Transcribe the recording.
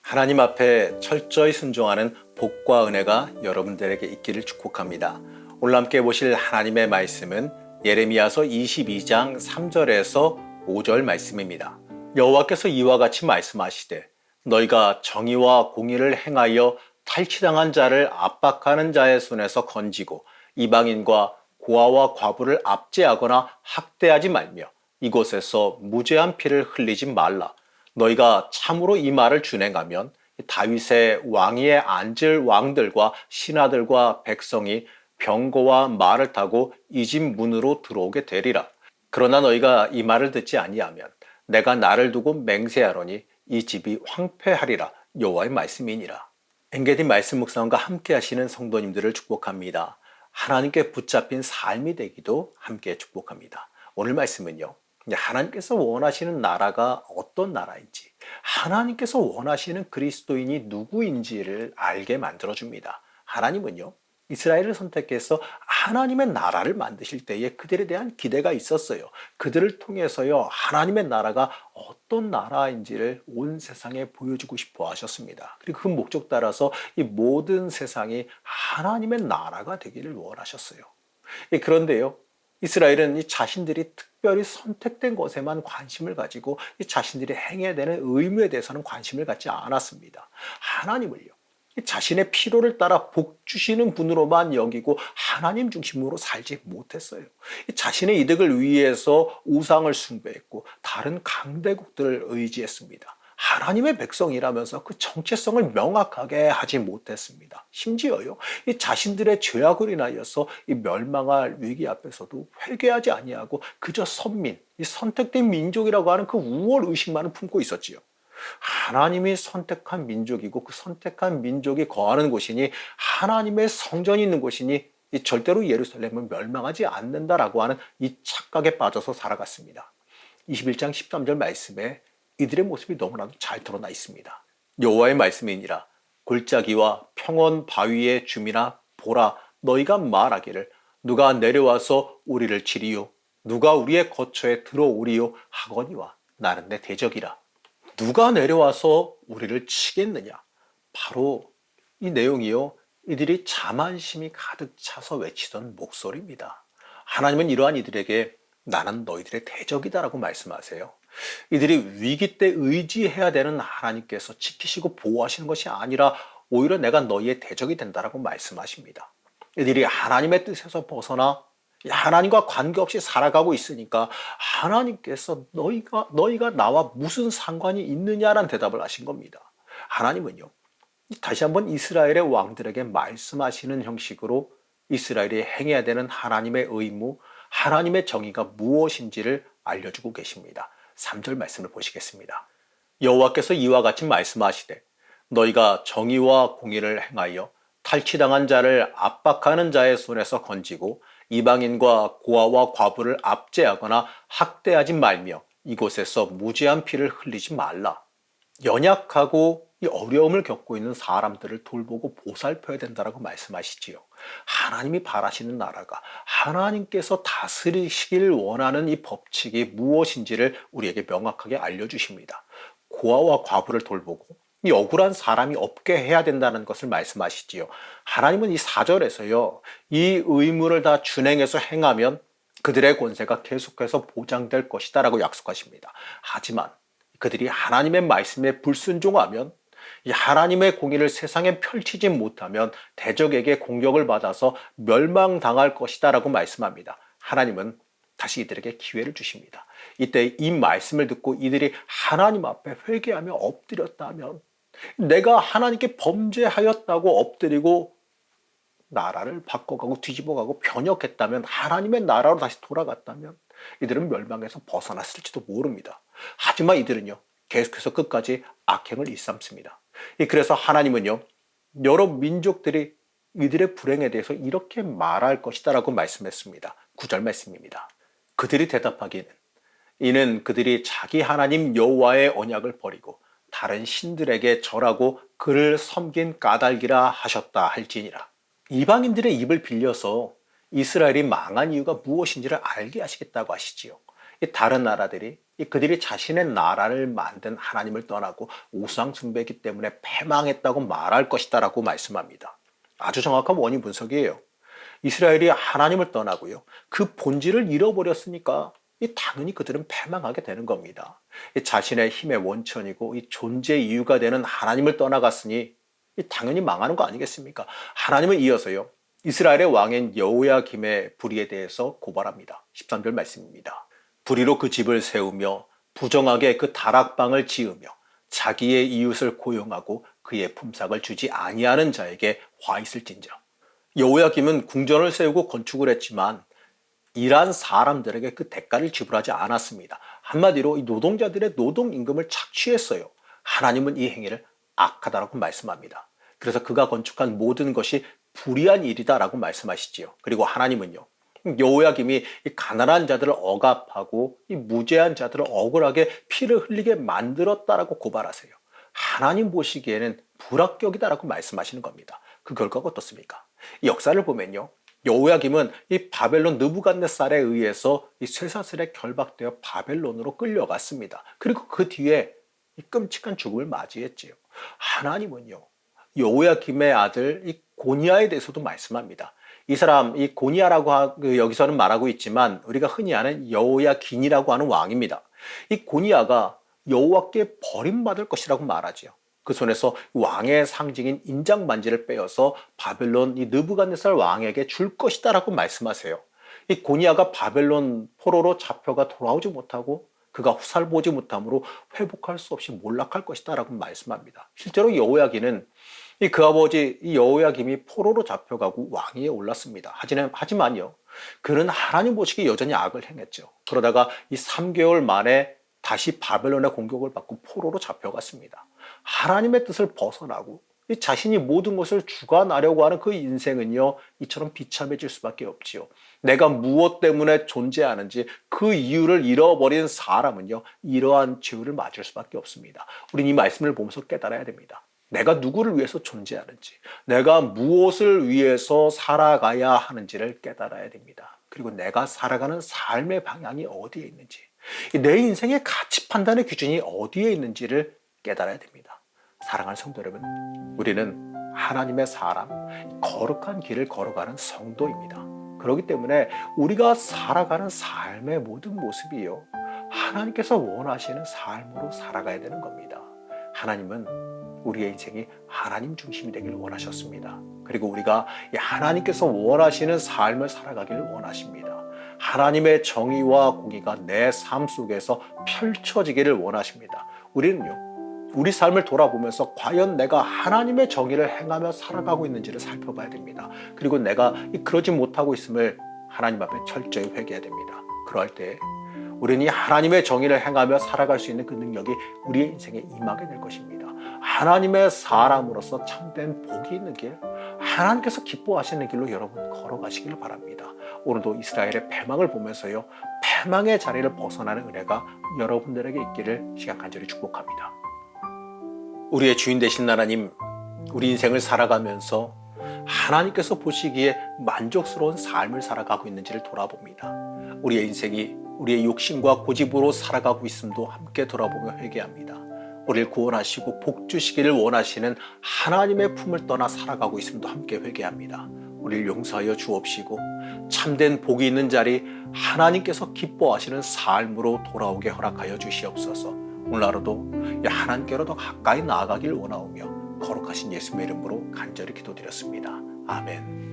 하나님 앞에 철저히 순종하는 복과 은혜가 여러분들에게 있기를 축복합니다. 오늘 함께 보실 하나님의 말씀은 예레미야서 22장 3절에서 5절 말씀입니다. 여호와께서 이와 같이 말씀하시되 너희가 정의와 공의를 행하여 탈취당한 자를 압박하는 자의 손에서 건지고 이방인과 고아와 과부를 압제하거나 학대하지 말며 이곳에서 무죄한 피를 흘리지 말라. 너희가 참으로 이 말을 준행하면 다윗의 왕위에 앉을 왕들과 신하들과 백성이 병거와 말을 타고 이 집 문으로 들어오게 되리라. 그러나 너희가 이 말을 듣지 아니하면 내가 나를 두고 맹세하노니 이 집이 황폐하리라. 여호와의 말씀이니라. 엔게디 말씀 묵상과 함께 하시는 성도님들을 축복합니다. 하나님께 붙잡힌 삶이 되기도 함께 축복합니다. 오늘 말씀은요, 하나님께서 원하시는 나라가 어떤 나라인지, 하나님께서 원하시는 그리스도인이 누구인지를 알게 만들어줍니다. 하나님은요, 이스라엘을 선택해서 하나님의 나라를 만드실 때에 그들에 대한 기대가 있었어요. 그들을 통해서요, 하나님의 나라가 어떤 나라인지를 온 세상에 보여주고 싶어 하셨습니다. 그리고 그 목적 따라서 이 모든 세상이 하나님의 나라가 되기를 원하셨어요. 그런데요, 이스라엘은 이 자신들이 특별히 선택된 것에만 관심을 가지고 이 자신들이 행해야 되는 의무에 대해서는 관심을 갖지 않았습니다. 하나님을요, 자신의 필요를 따라 복 주시는 분으로만 여기고 하나님 중심으로 살지 못했어요. 자신의 이득을 위해서 우상을 숭배했고 다른 강대국들을 의지했습니다. 하나님의 백성이라면서 그 정체성을 명확하게 하지 못했습니다. 심지어요, 이 자신들의 죄악을 인하여서 이 멸망할 위기 앞에서도 회개하지 아니하고 그저 선민, 이 선택된 민족이라고 하는 그 우월 의식만을 품고 있었지요. 하나님이 선택한 민족이고 그 선택한 민족이 거하는 곳이니 하나님의 성전이 있는 곳이니 이 절대로 예루살렘은 멸망하지 않는다라고 하는 이 착각에 빠져서 살아갔습니다. 21장 13절 말씀에 이들의 모습이 너무나도 잘 드러나 있습니다. 여호와의 말씀이니라. 골짜기와 평원 바위의 주민아 보라, 너희가 말하기를 누가 내려와서 우리를 치리요 누가 우리의 거처에 들어오리요 하거니와 나는 내 대적이라. 누가 내려와서 우리를 치겠느냐? 바로 이 내용이요, 이들이 자만심이 가득 차서 외치던 목소리입니다. 하나님은 이러한 이들에게 나는 너희들의 대적이다라고 말씀하세요. 이들이 위기 때 의지해야 되는 하나님께서 지키시고 보호하시는 것이 아니라 오히려 내가 너희의 대적이 된다라고 말씀하십니다. 이들이 하나님의 뜻에서 벗어나 하나님과 관계없이 살아가고 있으니까 하나님께서 너희가 나와 무슨 상관이 있느냐라는 대답을 하신 겁니다. 하나님은요, 다시 한번 이스라엘의 왕들에게 말씀하시는 형식으로 이스라엘이 행해야 되는 하나님의 의무, 하나님의 정의가 무엇인지를 알려주고 계십니다. 3절 말씀을 보시겠습니다. 여호와께서 이와 같이 말씀하시되 너희가 정의와 공의를 행하여 탈취당한 자를 압박하는 자의 손에서 건지고 이방인과 고아와 과부를 압제하거나 학대하지 말며 이곳에서 무죄한 피를 흘리지 말라. 연약하고 이 어려움을 겪고 있는 사람들을 돌보고 보살펴야 된다라고 말씀하시지요. 하나님이 바라시는 나라가, 하나님께서 다스리시길 원하는 이 법칙이 무엇인지를 우리에게 명확하게 알려주십니다. 고아와 과부를 돌보고 이 억울한 사람이 없게 해야 된다는 것을 말씀하시지요. 하나님은 이 4절에서요, 이 의무를 다 준행해서 행하면 그들의 권세가 계속해서 보장될 것이다 라고 약속하십니다. 하지만 그들이 하나님의 말씀에 불순종하면, 이 하나님의 공의를 세상에 펼치지 못하면 대적에게 공격을 받아서 멸망당할 것이다 라고 말씀합니다. 하나님은 다시 이들에게 기회를 주십니다. 이때 이 말씀을 듣고 이들이 하나님 앞에 회개하며 엎드렸다면, 내가 하나님께 범죄하였다고 엎드리고 나라를 바꿔가고 뒤집어가고 변혁했다면, 하나님의 나라로 다시 돌아갔다면 이들은 멸망에서 벗어났을지도 모릅니다. 하지만 이들은요, 계속해서 끝까지 악행을 일삼습니다. 그래서 하나님은요, 여러 민족들이 이들의 불행에 대해서 이렇게 말할 것이다 라고 말씀했습니다. 9절 말씀입니다. 그들이 대답하기는 이는 그들이 자기 하나님 여호와의 언약을 버리고 다른 신들에게 절하고 그를 섬긴 까닭이라 하셨다 할지니라. 이방인들의 입을 빌려서 이스라엘이 망한 이유가 무엇인지를 알게 하시겠다고 하시지요. 이 다른 나라들이 그들이 자신의 나라를 만든 하나님을 떠나고 우상 숭배했기 때문에 패망했다고 말할 것이다라고 말씀합니다. 아주 정확한 원인 분석이에요. 이스라엘이 하나님을 떠나고요. 그 본질을 잃어버렸으니까 당연히 그들은 패망하게 되는 겁니다. 자신의 힘의 원천이고 존재 이유가 되는 하나님을 떠나갔으니 당연히 망하는 거 아니겠습니까? 하나님은 이어서요. 이스라엘의 왕인 여호야김의 불의에 대해서 고발합니다. 13절 말씀입니다. 불의로 그 집을 세우며 부정하게 그 다락방을 지으며 자기의 이웃을 고용하고 그의 품삯을 주지 아니하는 자에게 화 있을진저. 여호야김은 궁전을 세우고 건축을 했지만 일한 사람들에게 그 대가를 지불하지 않았습니다. 한마디로 이 노동자들의 노동 임금을 착취했어요. 하나님은 이 행위를 악하다라고 말씀합니다. 그래서 그가 건축한 모든 것이 불의한 일이다라고 말씀하시지요. 그리고 하나님은요. 여호야김이 이 가난한 자들을 억압하고 이 무죄한 자들을 억울하게 피를 흘리게 만들었다라고 고발하세요. 하나님 보시기에는 불합격이다라고 말씀하시는 겁니다. 그 결과가 어떻습니까? 이 역사를 보면요. 여호야김은 이 바벨론 느부갓네살에 의해서 이 쇠사슬에 결박되어 바벨론으로 끌려갔습니다. 그리고 그 뒤에 이 끔찍한 죽음을 맞이했지요. 하나님은요. 여호야김의 아들 이 고니아에 대해서도 말씀합니다. 이 사람 이 고니아라고 여기서는 말하고 있지만 우리가 흔히 아는 여호야긴이라고 하는 왕입니다. 이 고니아가 여호와께 버림받을 것이라고 말하지요. 그 손에서 왕의 상징인 인장반지를 빼어서 바벨론 이 느부갓네살 왕에게 줄 것이다라고 말씀하세요. 이 고니아가 바벨론 포로로 잡혀가 돌아오지 못하고 그가 후사를 보지 못함으로 회복할 수 없이 몰락할 것이다라고 말씀합니다. 실제로 여호야긴은 그 아버지 여호야김이 포로로 잡혀가고 왕위에 올랐습니다. 하지만요, 그는 하나님 보시기에 여전히 악을 행했죠. 그러다가 이 3개월 만에 다시 바벨론의 공격을 받고 포로로 잡혀갔습니다. 하나님의 뜻을 벗어나고 자신이 모든 것을 주관하려고 하는 그 인생은요, 이처럼 비참해질 수밖에 없지요. 내가 무엇 때문에 존재하는지 그 이유를 잃어버린 사람은요, 이러한 죄를 맞을 수밖에 없습니다. 우리는 이 말씀을 보면서 깨달아야 됩니다. 내가 누구를 위해서 존재하는지, 내가 무엇을 위해서 살아가야 하는지를 깨달아야 됩니다. 그리고 내가 살아가는 삶의 방향이 어디에 있는지, 내 인생의 가치 판단의 기준이 어디에 있는지를 깨달아야 됩니다. 사랑하는 성도 여러분, 우리는 하나님의 사람, 거룩한 길을 걸어가는 성도입니다. 그렇기 때문에 우리가 살아가는 삶의 모든 모습이요, 하나님께서 원하시는 삶으로 살아가야 되는 겁니다. 하나님은 우리의 인생이 하나님 중심이 되기를 원하셨습니다. 그리고 우리가 하나님께서 원하시는 삶을 살아가기를 원하십니다. 하나님의 정의와 공의가 내 삶 속에서 펼쳐지기를 원하십니다. 우리는요, 우리 삶을 돌아보면서 과연 내가 하나님의 정의를 행하며 살아가고 있는지를 살펴봐야 됩니다. 그리고 내가 그러지 못하고 있음을 하나님 앞에 철저히 회개해야 됩니다. 그럴 때 우리는 이 하나님의 정의를 행하며 살아갈 수 있는 그 능력이 우리의 인생에 임하게 될 것입니다. 하나님의 사람으로서 참된 복이 있는 길, 하나님께서 기뻐하시는 길로 여러분 걸어가시기를 바랍니다. 오늘도 이스라엘의 패망을 보면서요, 패망의 자리를 벗어나는 은혜가 여러분들에게 있기를 시간 간절히 축복합니다. 우리의 주인 되신 하나님, 우리 인생을 살아가면서 하나님께서 보시기에 만족스러운 삶을 살아가고 있는지를 돌아봅니다. 우리의 인생이 우리의 욕심과 고집으로 살아가고 있음도 함께 돌아보며 회개합니다. 우리를 구원하시고 복 주시기를 원하시는 하나님의 품을 떠나 살아가고 있음도 함께 회개합니다. 우리를 용서하여 주옵시고 참된 복이 있는 자리, 하나님께서 기뻐하시는 삶으로 돌아오게 허락하여 주시옵소서. 오늘 하루도 하나님께로 더 가까이 나아가길 원하오며 거룩하신 예수님의 이름으로 간절히 기도드렸습니다. 아멘.